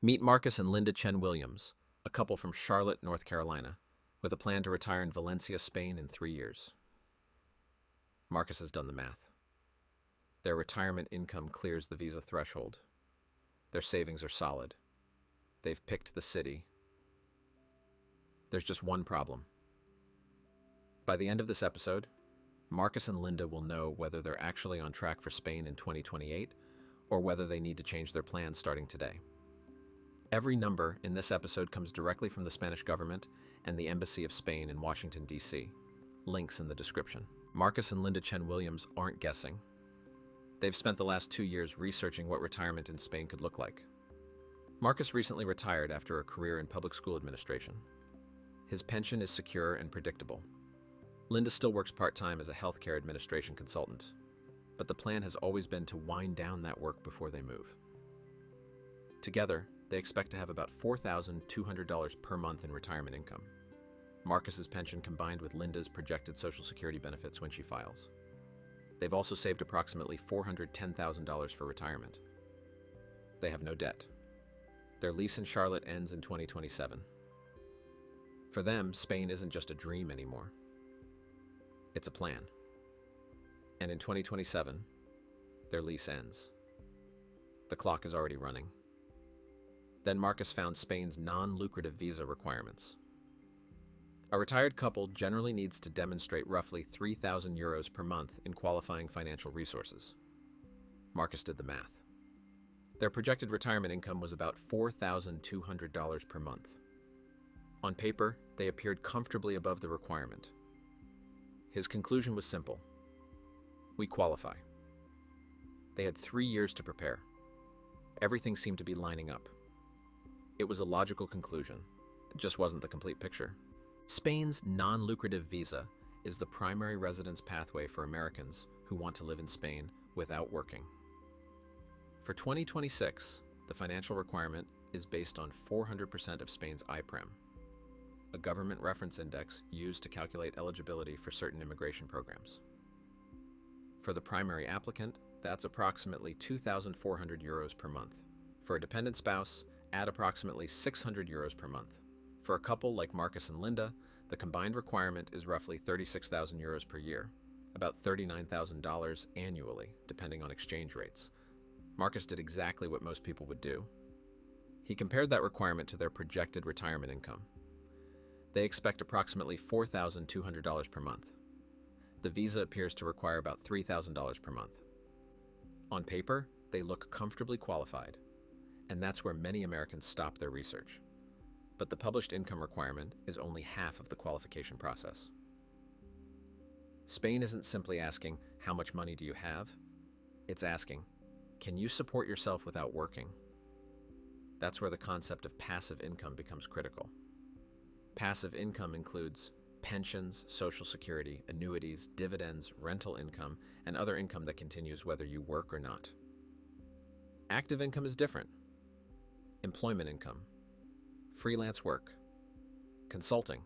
Meet Marcus and Linda Chen Williams, a couple from Charlotte, North Carolina, with a plan to retire in Valencia, Spain in 3 years. Marcus has done the math. Their retirement income clears the visa threshold. Their savings are solid. They've picked the city. There's just one problem. By the end of this episode, Marcus and Linda will know whether they're actually on track for Spain in 2028 or whether they need to change their plans starting today. Every number in this episode comes directly from the Spanish government and the Embassy of Spain in Washington, D.C. Links in the description. Marcus and Linda Chen Williams aren't guessing. They've spent the last 2 years researching what retirement in Spain could look like. Marcus recently retired after a career in public school administration. His pension is secure and predictable. Linda still works part-time as a healthcare administration consultant, but the plan has always been to wind down that work before they move. Together, they expect to have about $4,200 per month in retirement income. Marcus's pension combined with Linda's projected Social Security benefits when she files. They've also saved approximately $410,000 for retirement. They have no debt. Their lease in Charlotte ends in 2027. For them, Spain isn't just a dream anymore. It's a plan. And in 2027, their lease ends. The clock is already running. Then Marcus found Spain's non-lucrative visa requirements. A retired couple generally needs to demonstrate roughly 3,000 euros per month in qualifying financial resources. Marcus did the math. Their projected retirement income was about $4,200 per month. On paper, they appeared comfortably above the requirement. His conclusion was simple. We qualify. They had 3 years to prepare. Everything seemed to be lining up. It was a logical conclusion. It just wasn't the complete picture. Spain's non-lucrative visa is the primary residence pathway for Americans who want to live in Spain without working. For 2026, the financial requirement is based on 400% of Spain's IPREM, a government reference index used to calculate eligibility for certain immigration programs. For the primary applicant, that's approximately 2,400 euros per month. For a dependent spouse, add approximately 600 euros per month. For a couple like Marcus and Linda, the combined requirement is roughly 36,000 euros per year, about $39,000 annually, depending on exchange rates. Marcus did exactly what most people would do. He compared that requirement to their projected retirement income. They expect approximately $4,200 per month. The visa appears to require about $3,000 per month. On paper, they look comfortably qualified, and that's where many Americans stop their research. But the published income requirement is only half of the qualification process. Spain isn't simply asking, how much money do you have? It's asking, can you support yourself without working? That's where the concept of passive income becomes critical. Passive income includes pensions, social security, annuities, dividends, rental income, and other income that continues whether you work or not. Active income is different. Employment income, freelance work, consulting,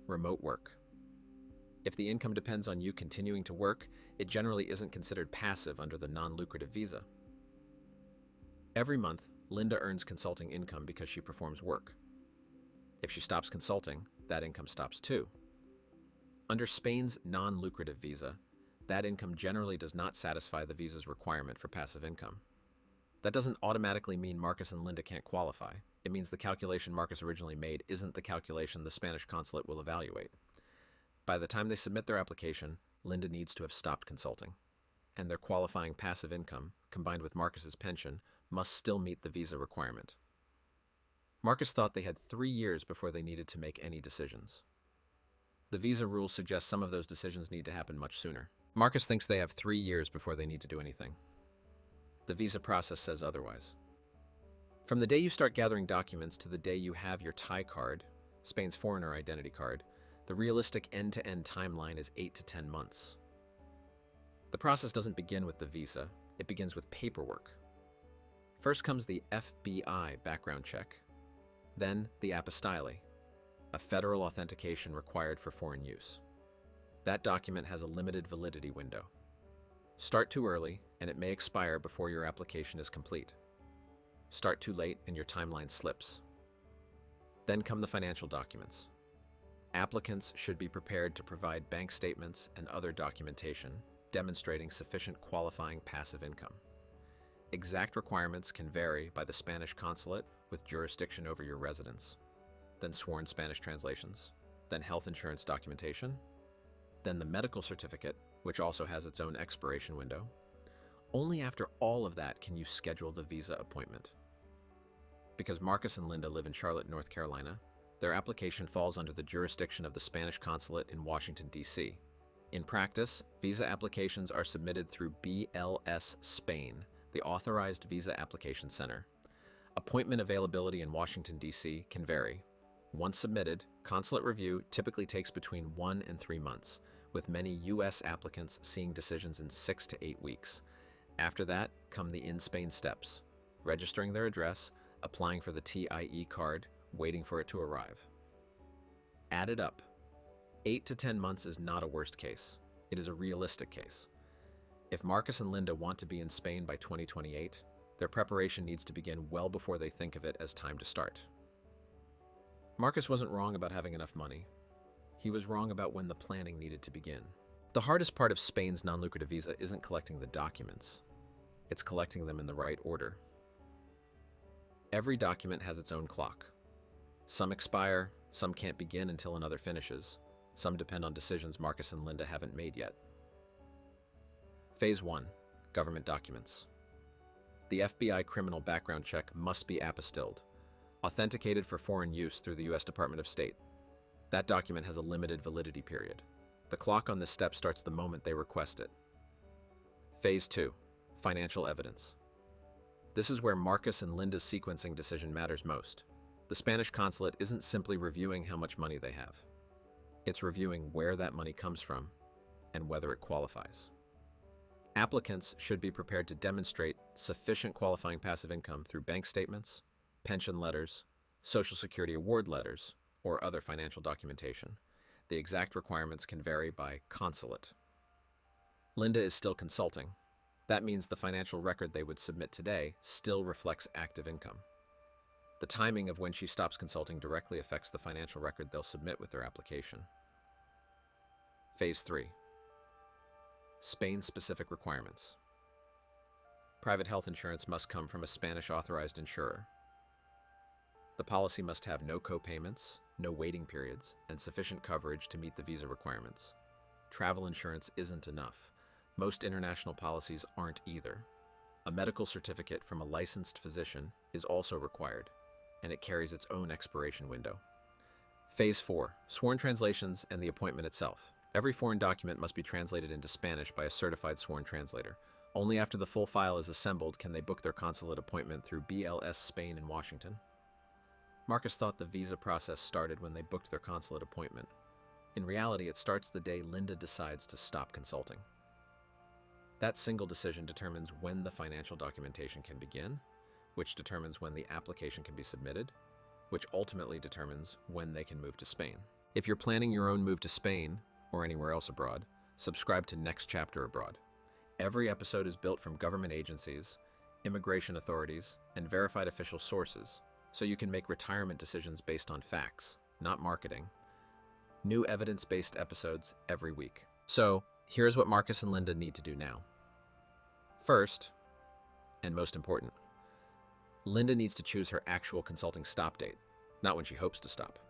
remote work. If the income depends on you continuing to work, it generally isn't considered passive under the non-lucrative visa. Every month, Linda earns consulting income because she performs work. If she stops consulting, that income stops too. Under Spain's non-lucrative visa, that income generally does not satisfy the visa's requirement for passive income. That doesn't automatically mean Marcus and Linda can't qualify. It means the calculation Marcus originally made isn't the calculation the Spanish consulate will evaluate. By the time they submit their application, Linda needs to have stopped consulting, and their qualifying passive income, combined with Marcus's pension, must still meet the visa requirement. Marcus thought they had 3 years before they needed to make any decisions. The visa rules suggest some of those decisions need to happen much sooner. Marcus thinks they have 3 years before they need to do anything. The visa process says otherwise. From the day you start gathering documents to the day you have your Thai card, Spain's foreigner identity card, the realistic end-to-end timeline is 8 to 10 months. The process doesn't begin with the visa, it begins with paperwork. First comes the FBI background check, then the apostille, a federal authentication required for foreign use. That document has a limited validity window. Start too early, and it may expire before your application is complete. Start too late and your timeline slips. Then come the financial documents. Applicants should be prepared to provide bank statements and other documentation demonstrating sufficient qualifying passive income. Exact requirements can vary by the Spanish consulate with jurisdiction over your residence, then sworn Spanish translations, then health insurance documentation, then the medical certificate, which also has its own expiration window. Only after all of that can you schedule the visa appointment. Because Marcus and Linda live in Charlotte, North Carolina, their application falls under the jurisdiction of the Spanish consulate in Washington, D.C. In practice, visa applications are submitted through BLS Spain, the Authorized Visa Application Center. Appointment availability in Washington, D.C. can vary. Once submitted, consulate review typically takes between 1 and 3 months, with many U.S. applicants seeing decisions in 6 to 8 weeks. After that come the in-Spain steps: registering their address, applying for the TIE card, waiting for it to arrive. Added up, 8 to 10 months is not a worst case. It is a realistic case. If Marcus and Linda want to be in Spain by 2028, their preparation needs to begin well before they think of it as time to start. Marcus wasn't wrong about having enough money. He was wrong about when the planning needed to begin. The hardest part of Spain's non-lucrative visa isn't collecting the documents. It's collecting them in the right order. Every document has its own clock. Some expire, some can't begin until another finishes. Some depend on decisions Marcus and Linda haven't made yet. Phase 1. Government documents. The FBI criminal background check must be apostilled, authenticated for foreign use through the U.S. Department of State. That document has a limited validity period. The clock on this step starts the moment they request it. Phase 2. Financial evidence. This is where Marcus and Linda's sequencing decision matters most. The Spanish consulate isn't simply reviewing how much money they have. It's reviewing where that money comes from and whether it qualifies. Applicants should be prepared to demonstrate sufficient qualifying passive income through bank statements, pension letters, Social Security award letters, or other financial documentation. The exact requirements can vary by consulate. Linda is still consulting. That means the financial record they would submit today still reflects active income. The timing of when she stops consulting directly affects the financial record they'll submit with their application. Phase 3. Spain-specific requirements. Private health insurance must come from a Spanish authorized insurer. The policy must have no co-payments, no waiting periods, and sufficient coverage to meet the visa requirements. Travel insurance isn't enough. Most international policies aren't either. A medical certificate from a licensed physician is also required, and it carries its own expiration window. Phase 4. Sworn translations and the appointment itself. Every foreign document must be translated into Spanish by a certified sworn translator. Only after the full file is assembled can they book their consulate appointment through BLS Spain in Washington. Marcus thought the visa process started when they booked their consulate appointment. In reality, it starts the day Linda decides to stop consulting. That single decision determines when the financial documentation can begin, which determines when the application can be submitted, which ultimately determines when they can move to Spain. If you're planning your own move to Spain, or anywhere else abroad, subscribe to Next Chapter Abroad. Every episode is built from government agencies, immigration authorities, and verified official sources, so you can make retirement decisions based on facts, not marketing. New evidence-based episodes every week. So, here's what Marcus and Linda need to do now. First, and most important, Linda needs to choose her actual consulting stop date, not when she hopes to stop.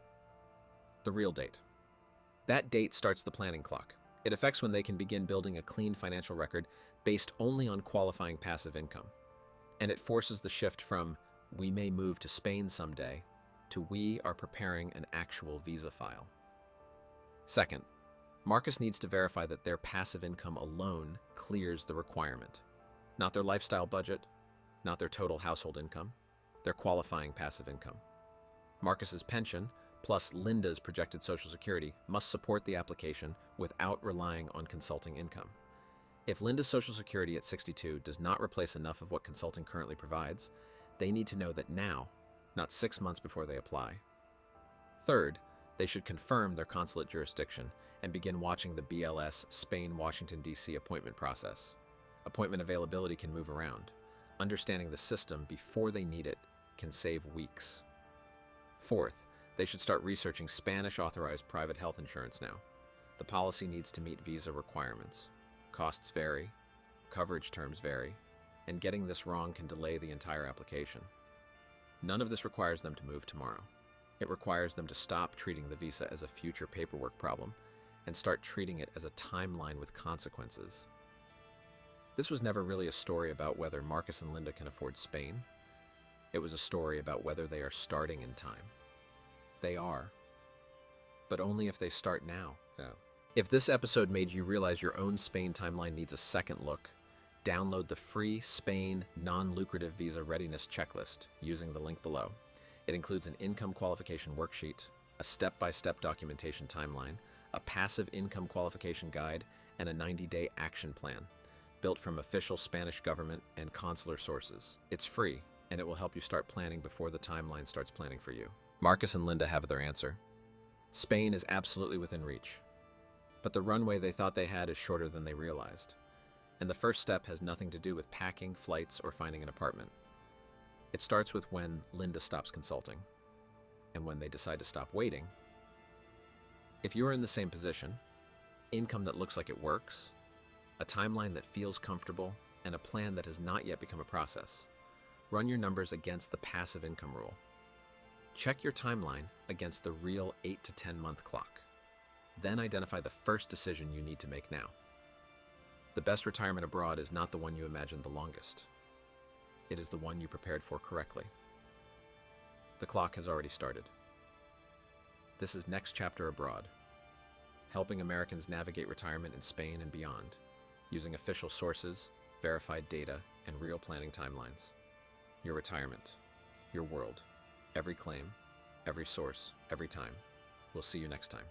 The real date. That date starts the planning clock. It affects when they can begin building a clean financial record based only on qualifying passive income. And it forces the shift from "we may move to Spain someday" to "we are preparing an actual visa file." Second, Marcus needs to verify that their passive income alone clears the requirement. Not their lifestyle budget, not their total household income, their qualifying passive income. Marcus's pension, plus Linda's projected Social Security, must support the application without relying on consulting income. If Linda's Social Security at 62 does not replace enough of what consulting currently provides, they need to know that now, not 6 months before they apply. Third, they should confirm their consulate jurisdiction and begin watching the BLS Spain Washington, D.C. appointment process. Appointment availability can move around. Understanding the system before they need it can save weeks. Fourth, they should start researching Spanish-authorized private health insurance now. The policy needs to meet visa requirements. Costs vary, coverage terms vary, and getting this wrong can delay the entire application. None of this requires them to move tomorrow. It requires them to stop treating the visa as a future paperwork problem and start treating it as a timeline with consequences. This was never really a story about whether Marcus and Linda can afford Spain. It was a story about whether they are starting in time. They are, but only if they start now. If this episode made you realize your own Spain timeline needs a second look, download the free Spain Non-Lucrative Visa Readiness checklist using the link below. It includes an income qualification worksheet, a step-by-step documentation timeline, a passive income qualification guide, and a 90-day action plan, built from official Spanish government and consular sources. It's free, and it will help you start planning before the timeline starts planning for you. Marcus and Linda have their answer. Spain is absolutely within reach, but the runway they thought they had is shorter than they realized. And the first step has nothing to do with packing, flights, or finding an apartment. It starts with when Linda stops consulting, and when they decide to stop waiting. If you're in the same position, income that looks like it works, a timeline that feels comfortable, and a plan that has not yet become a process, run your numbers against the passive income rule. Check your timeline against the real 8 to 10 month clock. Then identify the first decision you need to make now. The best retirement abroad is not the one you imagined the longest. It is the one you prepared for correctly. The clock has already started. This is Next Chapter Abroad, helping Americans navigate retirement in Spain and beyond, using official sources, verified data, and real planning timelines. Your retirement, your world, every claim, every source, every time. We'll see you next time.